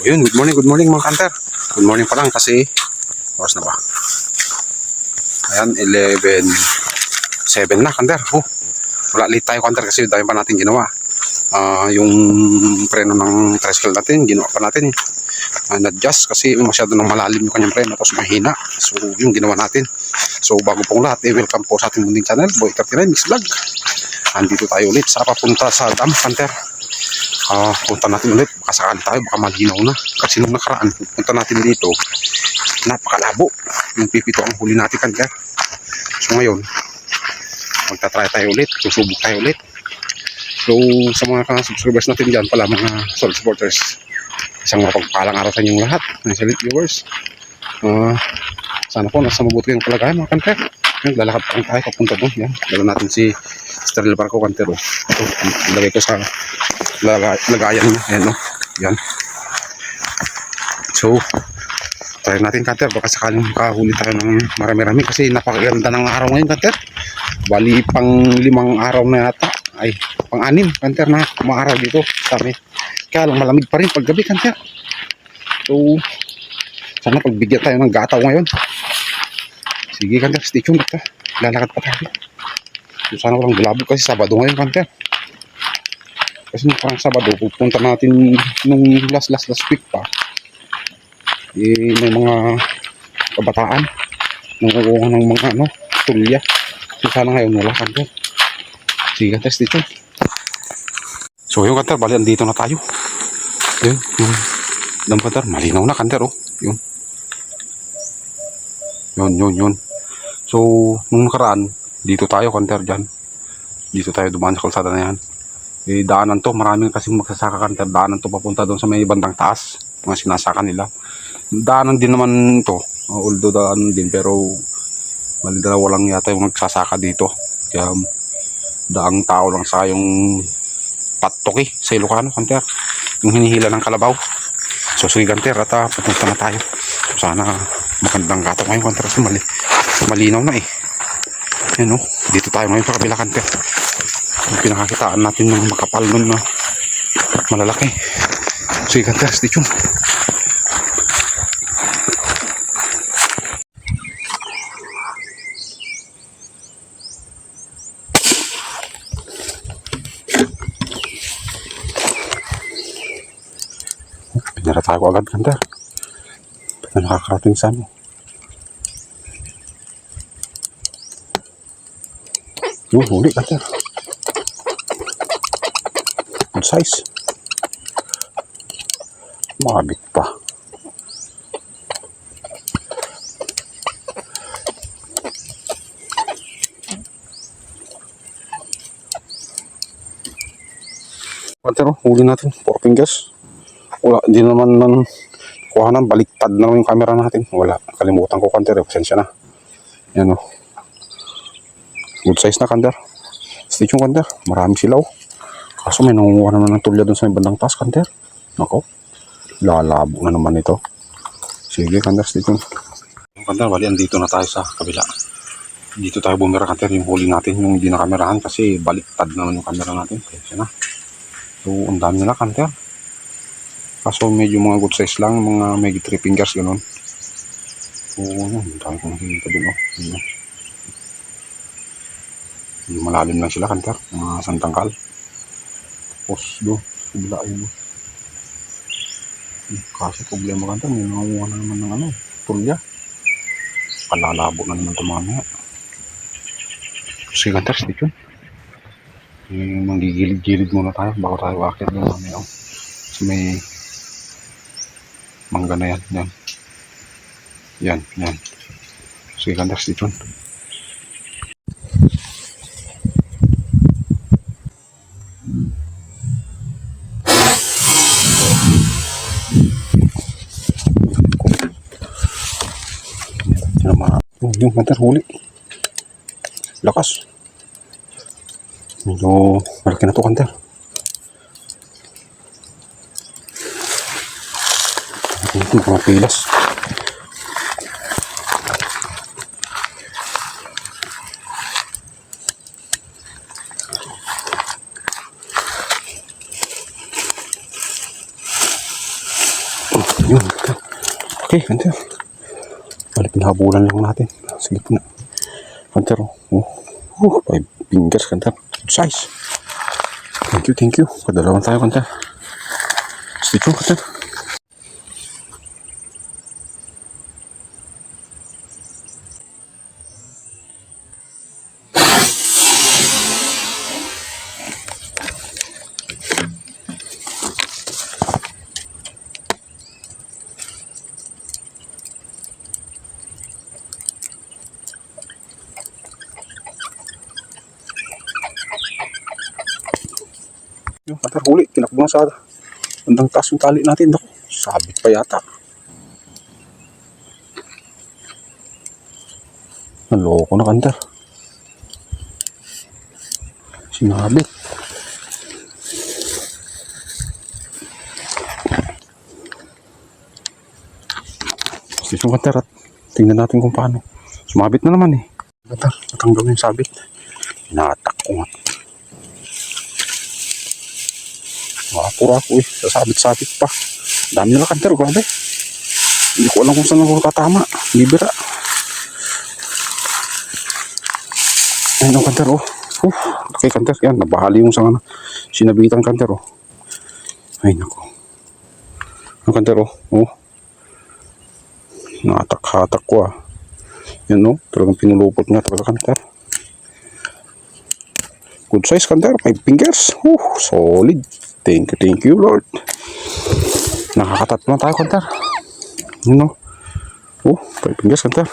Ayun, good morning mga kanter. Good morning pa lang kasi oras na ba? Ayan, 11:07 na kanter. Wala late tayo kanter kasi dahil pa natin ginawa. Yung preno ng tricycle natin, ginawa pa natin. Na-adjust kasi masyado nang malalim yung kanyang preno tapos mahina. So, yung ginawa natin. So, bago pong lahat, welcome po sa ating munding channel, Boy 39 Mix Vlog. Andito tayo ulit sa papunta sa dam kanter. Punta natin ulit, baka sakali tayo, baka malinaw na kasi nung nakaraan, punta natin dito napakalabo, yung pipito ang huli natin kanter. So ngayon magta-try tayo ulit, susubok tayo ulit. So sa mga subscribers natin dyan pala, mga solid supporters, isang mapagpalang araw sa inyong lahat, mga solid viewers. Sana po nasa mabuti yung kalagayan mga kanter. Lalakad pa tayo papunta doon. Yan, dala natin si Steril Barco kanter. Ito, ilagay ko sa lagayan niya. Ayan, no? Yan. So, try natin kanter. Baka sakaling makahuli tayo ng marami-rami kasi napakaganda ng araw ngayon kanter. Bali, pang 5 araw na yata. Ay, pang 6 kanter na maaraw dito. Sabi. Kaya lang malamig pa rin paggabi kanter. So, sana pagbigyan tayo ng gataw ngayon. Sige kanter, stay tuned ka. Lalakad pa tayo. So, sana walang bulabog kasi Sabado ngayon kanter. Kasi parang Sabado, pupunta natin nung last week pa. May mga kabataan nangukuha ng mga tulya. So, sana ngayon wala kanter. Sige kanter, stay tuned. So, yung kanter, bali andito na tayo. Yun, yung dam kanter, malinaw na kanter, Yun. Yun. So, nung nakaraan, dito tayo kanter dyan. Dito tayo dumaan sa kalsada na yan. Daanan to, maraming kasing magsasaka kanter. Daanan to papunta doon sa may bandang taas. Mga sinasaka nila. Daanan din naman to. Although daanan din, pero dalawa lang yata yung nagsasaka dito. Kaya daang tao lang sa yung patoki sa Ilocano kanter. Yung hinihila ng kalabaw. So sige kanter, at pupunta na tayo. So, sana magandang gato ngayon kanter kasi malinaw na Yan dito tayo ngayon sa kabila kanter. Yung pinakakitaan natin ng makapal nun na malalaki. Sige kanter, stay tuned. Pinara tayo agad kanter. Nakakarating sa huli kanter. Good size. Mabit pa. Kanter, huli natin 4 fingers. Wala, hindi naman kuhanan, baliktad na yung camera natin. Wala, kalimutan ko kanter, pasensya na. Yan good size na kanter. Stay tuned kanter, marami sila kaso may nangunguha naman ng tulya doon sa may bandang taas kanter. Nako, lalabo na naman ito. Sige kanter, stay tuned. Kanter, bali andito na tayo sa kabila. Dito tayo bumira kanter, yung huli natin, yung hindi na kamerahan kasi baliktad naman yung camera natin. Pasensya na. So, ang dami nila kanter. Kaso medyo mga good size lang, mga may 3 fingers gano'n. So, ang dami kong nakikita doon. Malalim lang sila kanter, mga santangkal. Tapos doon, subila yun. Kasi problema kanter, may nangunguha na naman ng tulya. Palalabo na naman ito mamaya. Sige kanter, stay tuned. Manggigilid-gilid muna tayo bago tayo akit doon mamaya. So may mangga na yan. Yan. Sige kanter, stay tuned. Yung kanter, huli. Lakas. Medyo malaki na to kanter. Mga pilas. Yun. Okay, kanter. Balik pinahabulan lang natin. Sige po na. Kanter, oh. 5 fingers, kanter. Good size. Thank you. Padalawan tayo, kanter. Stay tuned, kanter. Yung kanter, huli. Tinakbo na sa bandang taas yung tali natin. Naku, sabit pa yata. Naloko na, kanter. Sinabit. Station, kanter, at tingnan natin kung paano. Sumabit na naman eh. Kanter, natanggal na yung sabit. Inatak ko nga. Makapura ako eh. Sasabit-sabit pa. Dami nila, kanter. Grabe. Hindi ko alam kung saan ako tatama. Libera. Ayun ang kanter, oh. Okay, kanter. Yan, nabahali yung sa sinabitan, kanter, oh. Ay, nako. Ang kanter, oh. Natak-hatak ko, ah. Yan, oh. Talagang pinulupot nga talaga, kanter. Good size, kanter. 5 fingers. Solid. Thank you, Lord. Nakakatatlo na tayo, kanter. Yun, oh. 5 fingers, kanter.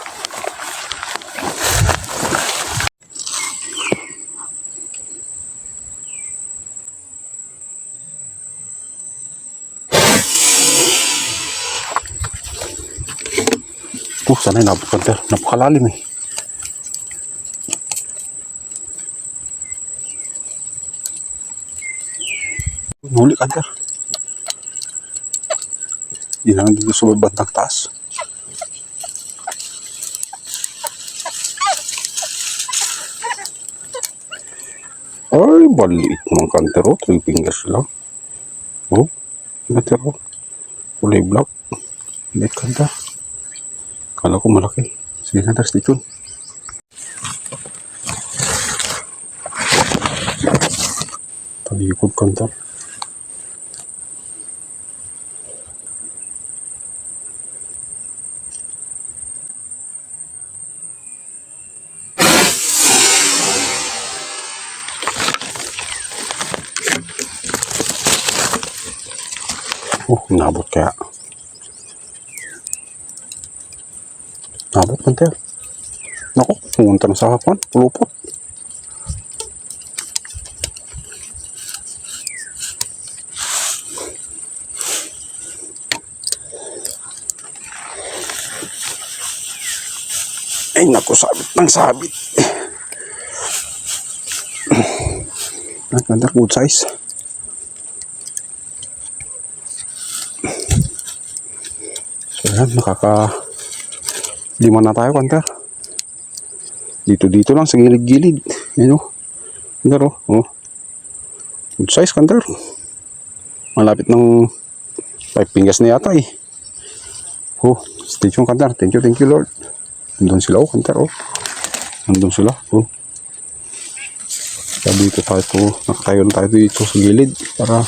Sana yung nabot, kanter. Napakalalim eh. Huli, kanter. Hindi na dito sa bandang taas. Ay, baliit naman, kanter, oh. 3 fingers lang. Oh, kanter, oh. Kulay black. Baliit, kanter. Kala ko malaki. Sige, kanter, stay tuned. Talikod, kanter. Nabot kaya. Nabot, kanter. Naku, pumunta na sa hapon. Pulupot. Ay, naku, sabit ng sabit. Kanter, good size. So, yan, lima na tayo, kanter. Dito lang sa gilid-gilid. Yan, oh. Kanter, oh. Good size, kanter. Malapit ng 5 fingers na yata eh. Stay tuned, kanter. Thank you, Lord. Nandun sila, oh, kanter, oh. Nandun sila, oh. Kaya dito tayo, nakatayo na tayo dito sa gilid para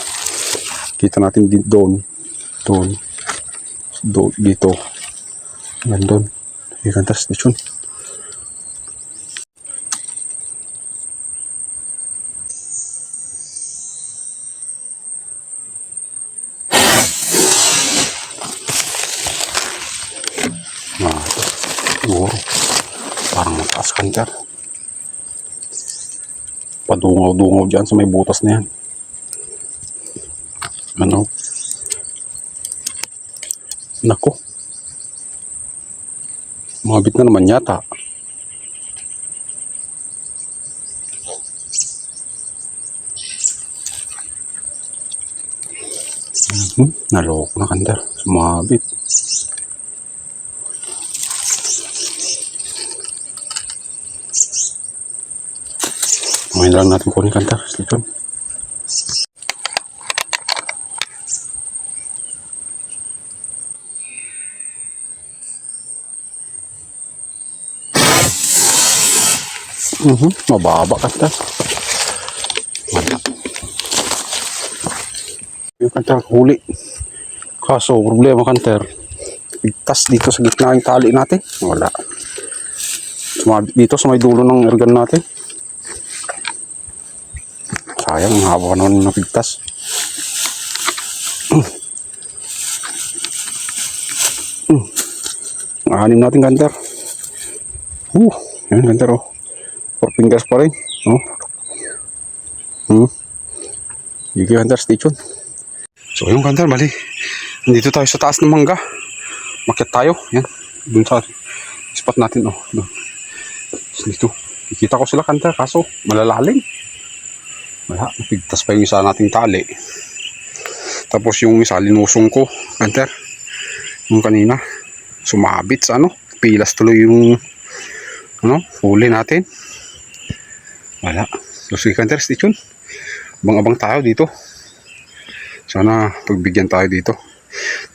kita natin doon. Dito. Nandun. Okay, kanter, stay tuned. Siguro parang mataas, kanter. Padungaw-dungaw dyan sa may butas na yan. Ano? Nako. Mabit na naman yata. Naloko na, kanter. Sumabit. Ngayon lang natin kunin, kanter. Sliton. Mababa kanter. Wala. Yung kanter huli. Kaso problema kanter. Igtas dito sa gitna yung tali natin. Wala. Sumabit dito sa may dulo ng ergan natin. Sayang, ang haba naman ng napigtas. Anim natin kanter. Yan kanter oh. 4 fingers pa rin. Sige kanter, stay tuned. So yung kanter, bali. Nandito tayo sa taas ng mangga. Makyat tayo. Yan. Doon sa spot natin oh. Doon. Dito. Kikita ko sila kanter, kaso malalalim. Wala. Napigtas pa yung isa nating tali. Tapos yung isa linusong ko kanter. Yung kanina. Sumabit sa ano. Pilas tuloy yung huli natin. Wala. So sige kanter, stay tuned. Abang-abang tayo dito. Sana pagbigyan tayo dito.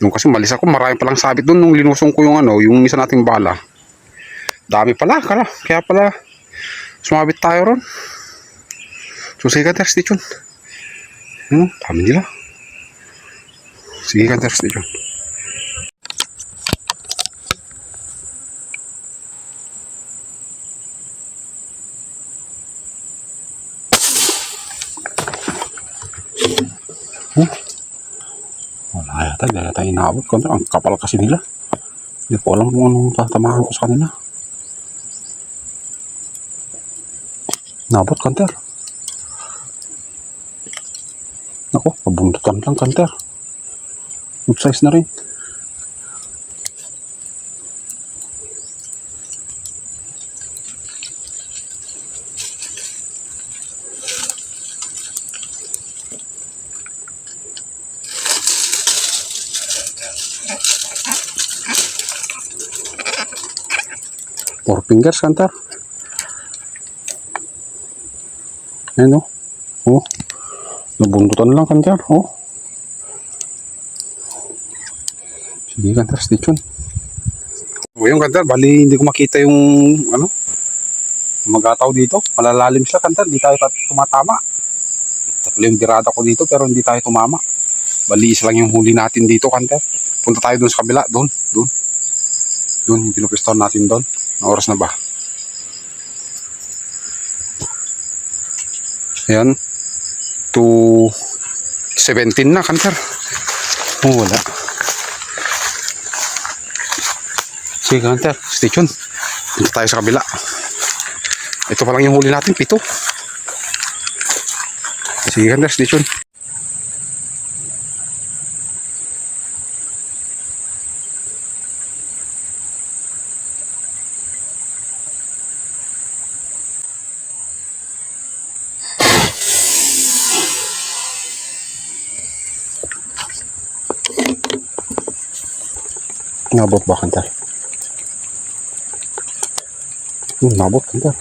Nung kasi malis ako, marami palang sabit doon nung linusong ko yung yung isa nating bala. Dami pala, kaya pala sumabit tayo ron. So sige kanter, stay tuned. Dami nila. Sige kanter, stay tuned. Wala yata, hindi yata inabot ko. Ang kapal kasi nila. Hindi ko alam kung anong tatamahan ko sa kanila. Nabot kanter. Ako, pabundutan lang kanter. Good size na rin. Four fingers kanter. Ayan oh. Nabundutan lang kanter. Sige kanter, stay tuned. Yung kanter, bali hindi ko makita yung magataw dito. Malalalim siya kanter, hindi tayo tumatama. Tatlo yung birada ko dito pero hindi tayo tumama. Bali isa lang yung huli natin dito kanter. Punta tayo dun sa kabila, doon yung pinupiston natin doon. Na oras na ba? Ayan. 2:17 na kanter. Wala. Sige kanter, stay tuned. Punta tayo sa kabila. Ito pa lang yung huli natin, 7. Sige kanter, stay tuned. Nabot ba kanter? Nabot kanter.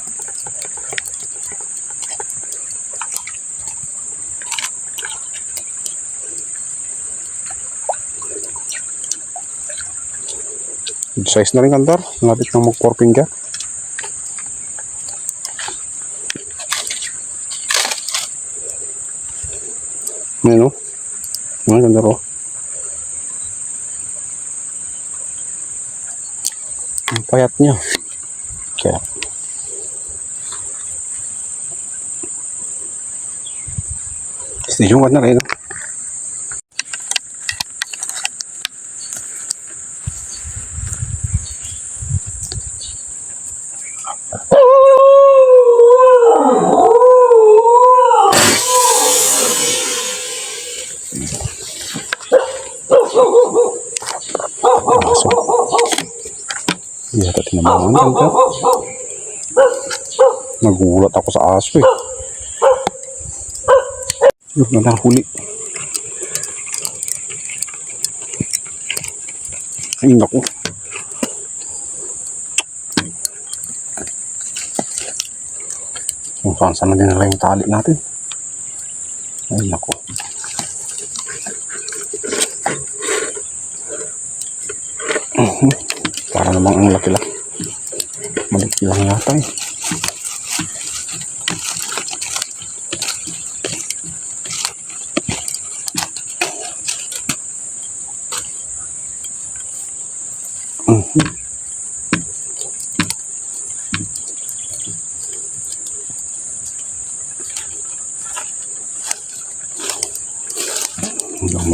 Good size na rin kanter. Malapit na mag 4 finger. Ayan o. Ayan kanter o. Ang payat niya. Kaya. Station ka na rin. Hindi yata tinamaan kanter. Nagulat ako sa aso eh. Yun na huli. Ay naku. Kung saan na din nila yung tali natin. Ay naku. Para namang ang laki lang. Malaki lang yata eh. May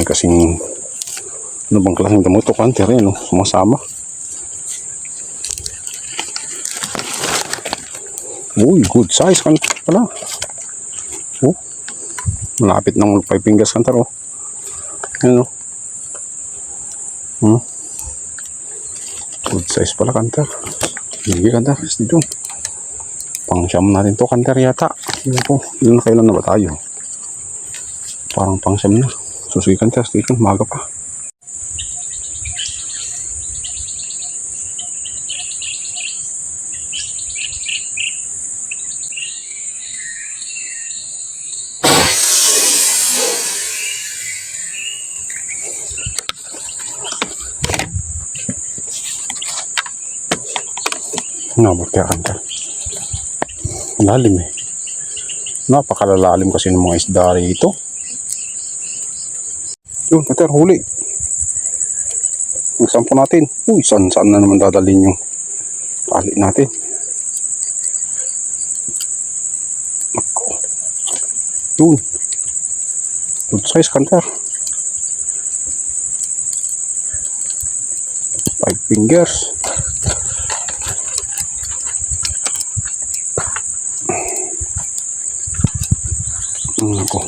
kasing ano bang klaseng damo ito, Hunter, no? Sumasama. Uy, good size pala. Oh, malapit ng 5 fingers, Hunter, oh. Ayan, oh. Good size pala, Hunter. Hindi, Hunter. Dito. Pang-siyam natin to, Hunter, yata. Hindi po. Ilan kailan na ba tayo? Parang pang-siyam na. Susugi, Hunter. Dito. Maga pa. Nabot kaya, Hunter. Lalim eh. Napakalalalim kasi ng mga isda rito. Yun, Hunter, huli. Ang sampo natin. Uy, saan na naman dadalhin yung tali natin. Ako. Yun. Good size, Hunter. 5 fingers. Ako.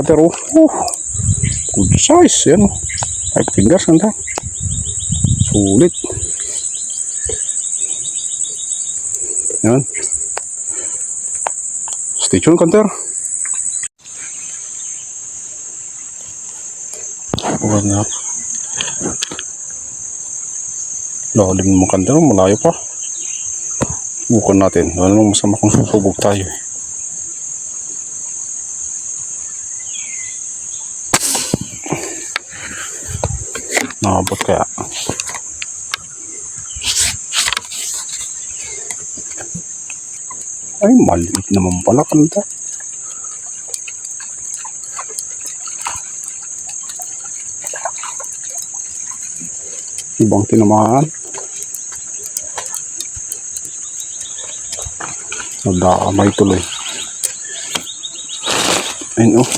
Pero good size yan, 5 fingers, Hunter. Sulit yan. Stay tuned, Hunter. Wala. Lalim mo, Hunter, malayo pa. Bukan natin, wala nang masama kung susubog tayo. Nakabot kaya. Ay, maliit naman pala, Hunter. Ibang tinamaan. Nagdakamay tuloy. Ayun, oh.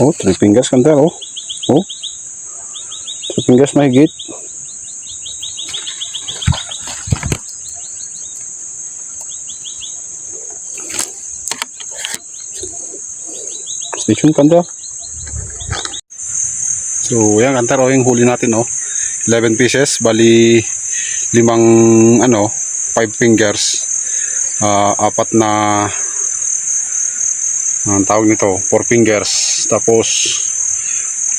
Oh, 3 fingers, Hunter, oh. Oh. 3 fingers mahigit. Stay tuned, Hunter. So, yan, Hunter, oh, yung huli natin, oh. 11 pieces, bali 5 fingers. Apat na ang tawag nito, 4 fingers. Tapos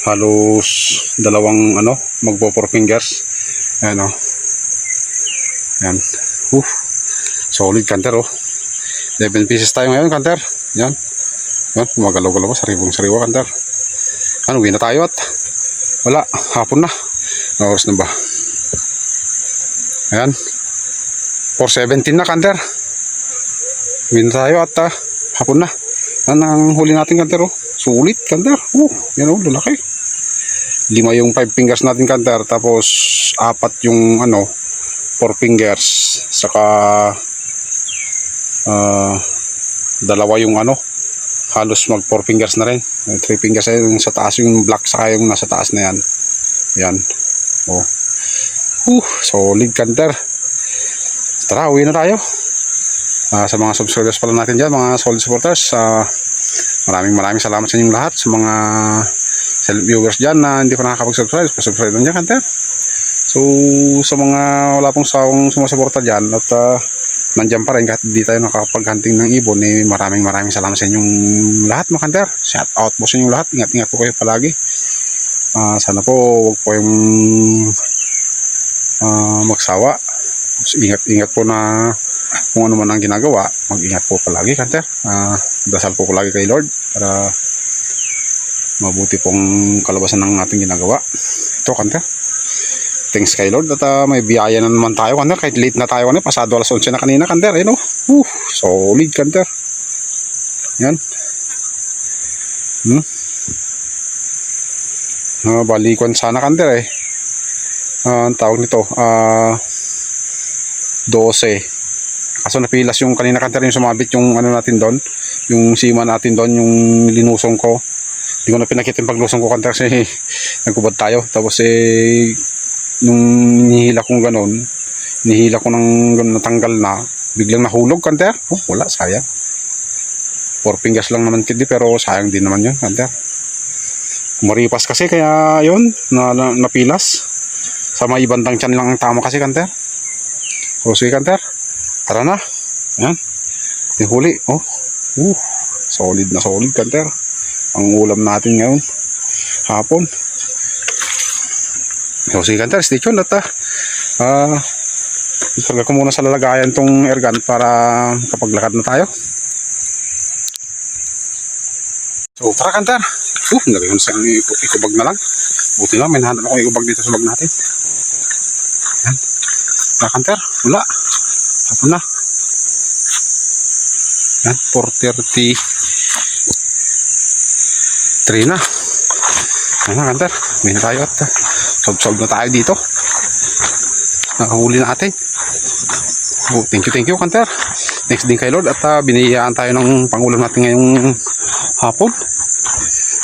halos dalawang magpo 4 fingers. Ayan, oh. Yan. Solid, Hunter, oh. 11 pieces tayo ngayon, Hunter. Yan. Yan, magalaw-galaw sa sariwa, Hunter. Uwi na tayo at wala, hapon na. Oras na ba? Ayan. 4:17 na, Hunter. Uwi na tayo at hapon na. Yan ang huli natin, Hunter, oh. Sulit, Hunter. Yan, oh, lalaki. 5 yung 5 fingers natin, Hunter. Tapos 4 yung 4 fingers. Saka 2 yung halos mag 4 fingers na rin. 3 fingers ay yung sa taas, yung black saka yung nasa taas na yan. Yan. Oh. Solid, Hunter. Tara, uwi na tayo. Sa mga subscribers pala natin dyan, mga solid supporters, maraming salamat sa inyong lahat. Sa mga viewers dyan na hindi pa nakakapag-subscribe, pa-subscribe lang dyan, Hunter. So, sa mga wala pong sawang sumusuporta dyan at nandyan pa rin kahit hindi tayo nakakapag-hunting ng ibon, maraming salamat sa inyong lahat, mga Hunter. Shout out po sa inyong lahat. Ingat po kayo palagi. Sana po huwag po yung magsawa. Ingat po na kung ano man ang ginagawa, mag-ingat po palagi, Hunter. Dasal po palagi kay Lord para mabuti pong kalabasan ng ating ginagawa. Ito, Hunter. Thanks kay Lord at may biyaya na naman tayo, Hunter. Kahit late na tayo, pasado alas 11 na kanina, Hunter. Solid, Hunter. Yan. Balikon sana kanter eh. Ang tawag nito, 12. Kaso napilas yung kanina kanter, yung sumabit yung ano natin doon, yung sima natin doon, yung linusong ko. Hindi ko na pinakita yung paglusong ko kanter kasi nagkubad tayo. Tapos nung nihila kong ganon, nihila ko ng ganon, natanggal na, biglang nahulog kanter. Wala, sayang. 4 fingers lang naman kidi, pero sayang din naman yun kanter. Maripas kasi kaya yun, napilas. Sa may ibandang tiyan lang ang tama kasi kanter. So sige kanter, tara na. Ayan, yung huli. Solid na solid kanter. Ang ulam natin ngayon hapon. So sige kanter, stay tuned at ikarga ko muna sa lalagayan tong airgun para kapaglakad na tayo. So tara kanter. Nagay ko sa ikubag na lang. Buti na, may nahanap ako ikubag dito sa bag natin. Yan. Tara kanter, wala. Hapon na. Yan, 4:33 na. Yan na kanter, may na tayo at solve na tayo dito. Nakahuli natin. Thank you kanter. Thanks din kay Lord at biniyayaan tayo ng pangulam natin ngayong hapon.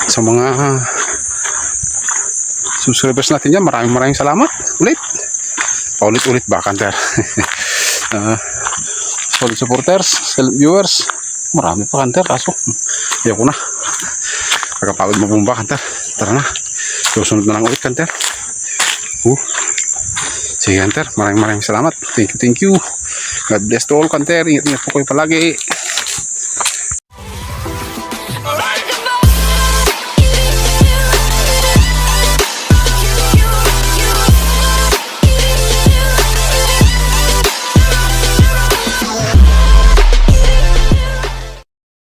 Sa mga subscribers natin dyan, maraming salamat ulit. Paulit-ulit ba kanter? Solid supporters, viewers, marami pa kanter, kaso ayoko na, pagkapagod mabumba kanter. Tara na, susunod na lang ulit kanter. Sige kanter, maraming salamat. Thank you. God bless to all kanter. Ingat po kayo palagi.